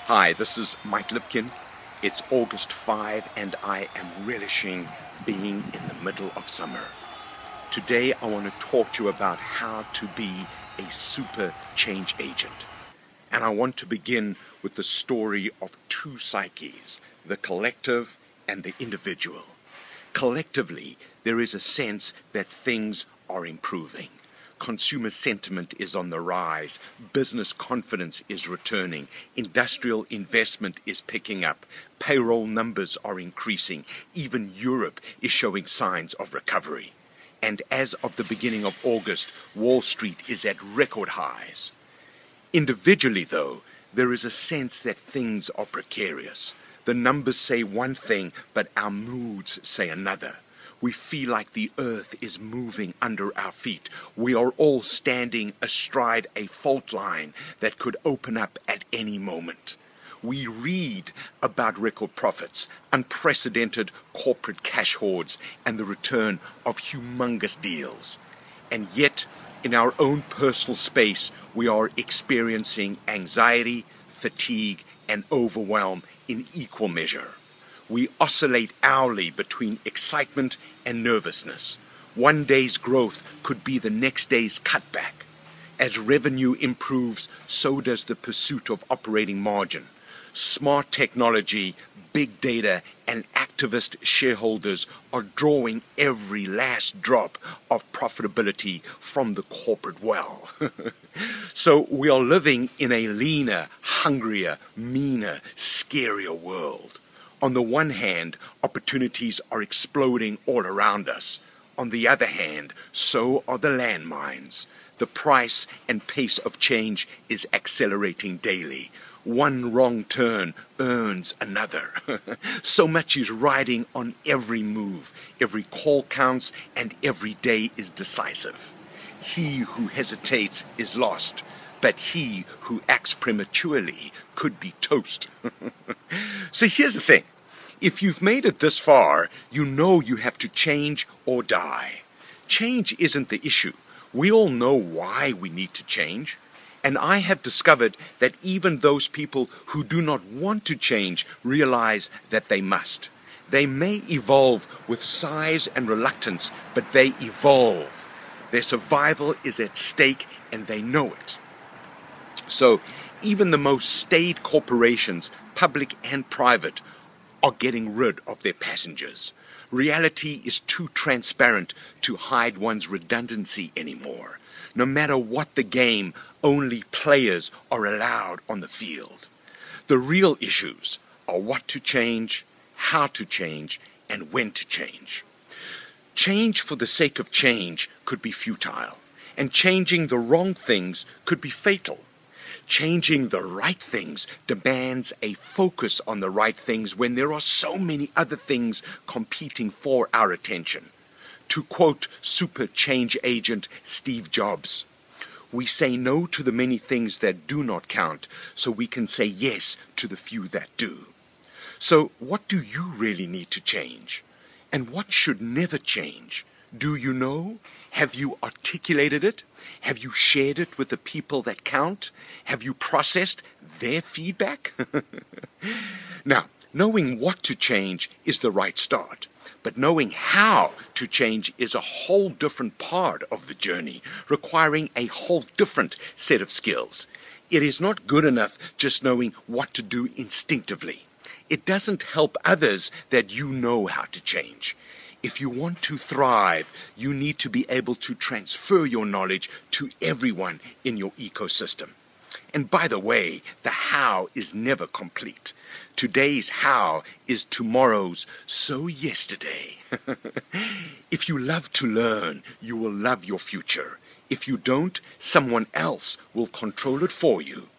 Hi, this is Mike Lipkin. It's August 5 and I am relishing being in the middle of summer. Today I want to talk to you about how to be a super change agent. And I want to begin with the story of two psyches, the collective and the individual. Collectively, there is a sense that things are improving. Consumer sentiment is on the rise, business confidence is returning, industrial investment is picking up, payroll numbers are increasing, even Europe is showing signs of recovery. And as of the beginning of August, Wall Street is at record highs. Individually, though, there is a sense that things are precarious. The numbers say one thing, but our moods say another. We feel like the earth is moving under our feet. We are all standing astride a fault line that could open up at any moment. We read about record profits, unprecedented corporate cash hoards, and the return of humongous deals. And yet, in our own personal space, we are experiencing anxiety, fatigue, and overwhelm in equal measure. We oscillate hourly between excitement and nervousness. One day's growth could be the next day's cutback. As revenue improves, so does the pursuit of operating margin. Smart technology, big data, and activist shareholders are drawing every last drop of profitability from the corporate well. So we are living in a leaner, hungrier, meaner, scarier world. On the one hand, opportunities are exploding all around us. On the other hand, so are the landmines. The price and pace of change is accelerating daily. One wrong turn earns another. So much is riding on every move. Every call counts and every day is decisive. He who hesitates is lost, but he who acts prematurely could be toast. So here's the thing. If you've made it this far, you know you have to change or die. Change isn't the issue. We all know why we need to change. And I have discovered that even those people who do not want to change realize that they must. They may evolve with sighs and reluctance, but they evolve. Their survival is at stake and they know it. So even the most staid corporations, public and private, are getting rid of their passengers. Reality is too transparent to hide one's redundancy anymore. No matter what the game, only players are allowed on the field. The real issues are what to change, how to change, and when to change. Change for the sake of change could be futile, and changing the wrong things could be fatal. Changing the right things demands a focus on the right things when there are so many other things competing for our attention. To quote super change agent Steve Jobs, "We say no to the many things that do not count, so we can say yes to the few that do." So what do you really need to change? And what should never change? Do you know? Have you articulated it? Have you shared it with the people that count? Have you processed their feedback? Now, knowing what to change is the right start, but knowing how to change is a whole different part of the journey, requiring a whole different set of skills. It is not good enough just knowing what to do instinctively. It doesn't help others that you know how to change. If you want to thrive, you need to be able to transfer your knowledge to everyone in your ecosystem. And by the way, the how is never complete. Today's how is tomorrow's so yesterday. If you love to learn, you will love your future. If you don't, someone else will control it for you.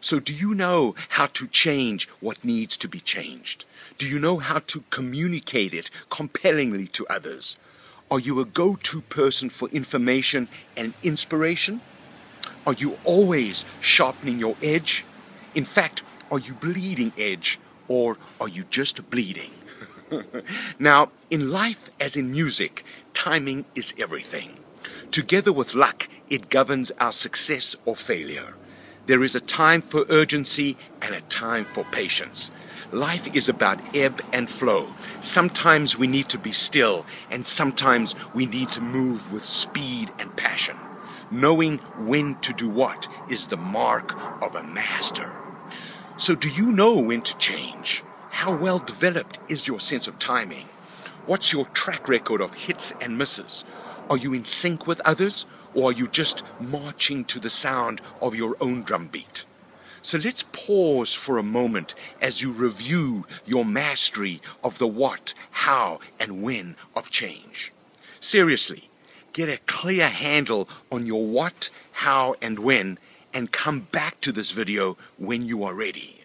So do you know how to change what needs to be changed? Do you know how to communicate it compellingly to others? Are you a go-to person for information and inspiration? Are you always sharpening your edge? In fact, are you bleeding edge, or are you just bleeding? Now, in life as in music, timing is everything. Together with luck, it governs our success or failure. There is a time for urgency and a time for patience. Life is about ebb and flow. Sometimes we need to be still, and sometimes we need to move with speed and passion. Knowing when to do what is the mark of a master. So do you know when to change? How well developed is your sense of timing? What's your track record of hits and misses? Are you in sync with others, or are you just marching to the sound of your own drumbeat? So let's pause for a moment as you review your mastery of the what, how, and when of change. Seriously, get a clear handle on your what, how, and when, and come back to this video when you are ready.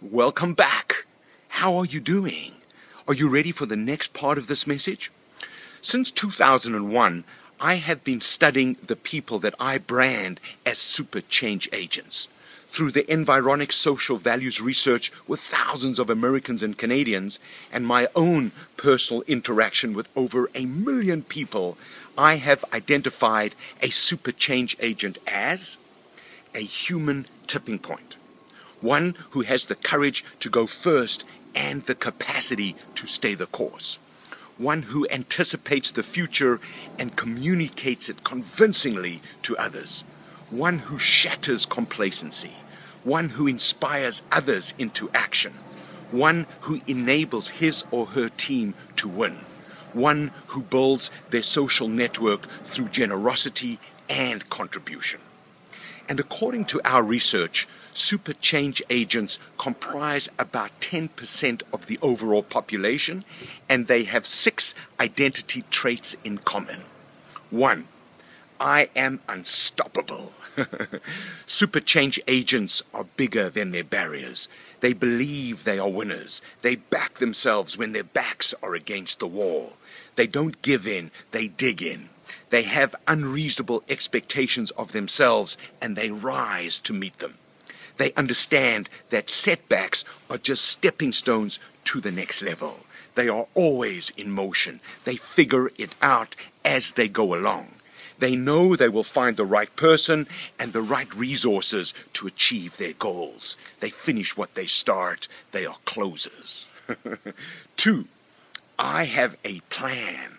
Welcome back. How are you doing? Are you ready for the next part of this message? Since 2001, I have been studying the people that I brand as super change agents. Through the environic social values research with thousands of Americans and Canadians, and my own personal interaction with over 1 million people, I have identified a super change agent as a human tipping point. One who has the courage to go first and the capacity to stay the course. One who anticipates the future and communicates it convincingly to others. One who shatters complacency. One who inspires others into action. One who enables his or her team to win. One who builds their social network through generosity and contribution. And according to our research, super change agents comprise about 10% of the overall population, and they have 6 identity traits in common. 1. I am unstoppable. Super change agents are bigger than their barriers. They believe they are winners. They back themselves when their backs are against the wall. They don't give in, they dig in. They have unreasonable expectations of themselves, and they rise to meet them. They understand that setbacks are just stepping stones to the next level. They are always in motion. They figure it out as they go along. They know they will find the right person and the right resources to achieve their goals. They finish what they start. They are closers. 2. I have a plan.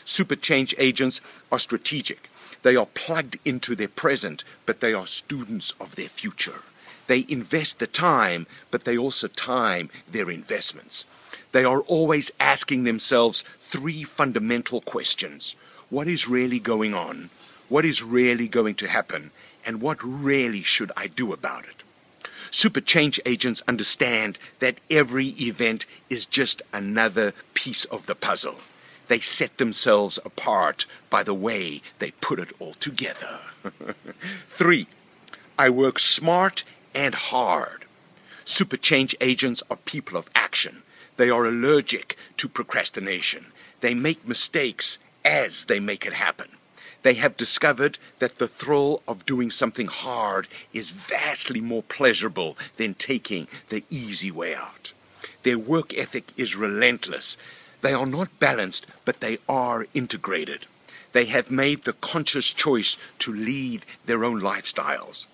Super change agents are strategic. They are plugged into their present, but they are students of their future. They invest the time, but they also time their investments. They are always asking themselves 3 fundamental questions. What is really going on? What is really going to happen? And what really should I do about it? Super change agents understand that every event is just another piece of the puzzle. They set themselves apart by the way they put it all together. 3. I work smart and hard. Super change agents are people of action. They are allergic to procrastination. They make mistakes as they make it happen. They have discovered that the thrill of doing something hard is vastly more pleasurable than taking the easy way out. Their work ethic is relentless. They are not balanced, but they are integrated. They have made the conscious choice to lead their own lifestyles.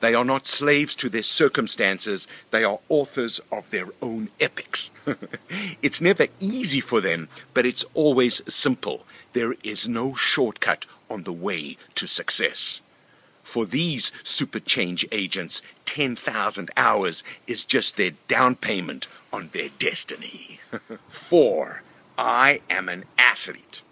They are not slaves to their circumstances. They are authors of their own epics. It's never easy for them, but it's always simple. There is no shortcut on the way to success. For these super change agents, 10,000 hours is just their down payment on their destiny. 4. I am an athlete.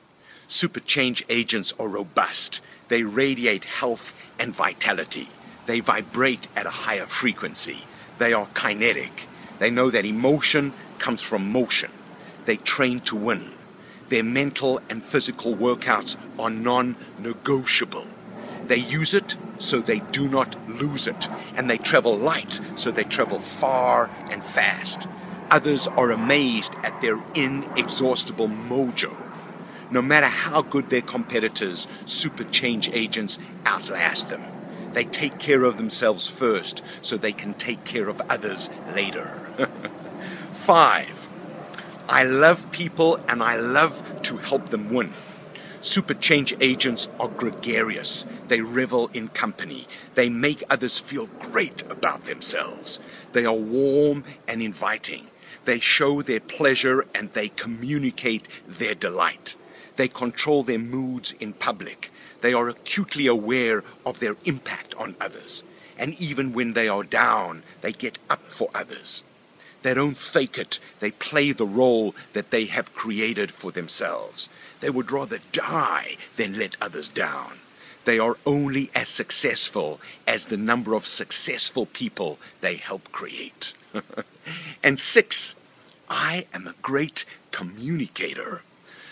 Super change agents are robust. They radiate health and vitality. They vibrate at a higher frequency. They are kinetic. They know that emotion comes from motion. They train to win. Their mental and physical workouts are non-negotiable. They use it so they do not lose it. And they travel light so they travel far and fast. Others are amazed at their inexhaustible mojo. No matter how good their competitors, super change agents outlast them. They take care of themselves first so they can take care of others later. 5. I love people and I love to help them win. Super change agents are gregarious. They revel in company. They make others feel great about themselves. They are warm and inviting. They show their pleasure and they communicate their delight. They control their moods in public. They are acutely aware of their impact on others. And even when they are down, they get up for others. They don't fake it. They play the role that they have created for themselves. They would rather die than let others down. They are only as successful as the number of successful people they help create. And 6, I am a great communicator.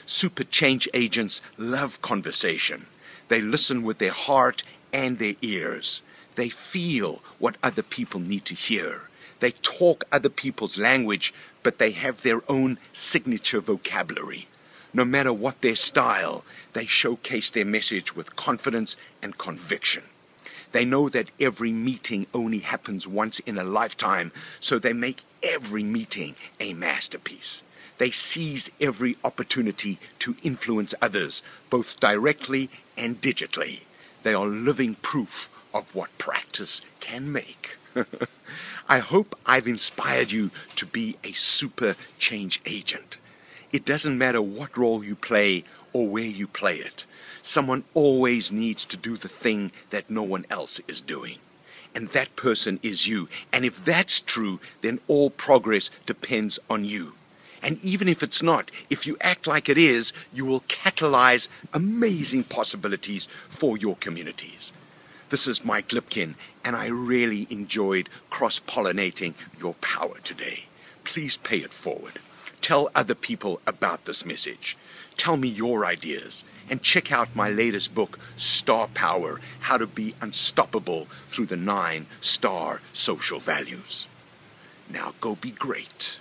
Super change agents love conversation. They listen with their heart and their ears. They feel what other people need to hear. They talk other people's language, but they have their own signature vocabulary. No matter what their style, they showcase their message with confidence and conviction. They know that every meeting only happens once in a lifetime, so they make every meeting a masterpiece. They seize every opportunity to influence others, both directly and digitally. They are living proof of what practice can make. I hope I've inspired you to be a super change agent. It doesn't matter what role you play or where you play it. Someone always needs to do the thing that no one else is doing. And that person is you. And if that's true, then all progress depends on you. And even if it's not, if you act like it is, you will catalyze amazing possibilities for your communities. This is Mike Lipkin, and I really enjoyed cross-pollinating your power today. Please pay it forward. Tell other people about this message. Tell me your ideas. And check out my latest book, Star Power, How to Be Unstoppable Through the 9 Star Social Values. Now go be great.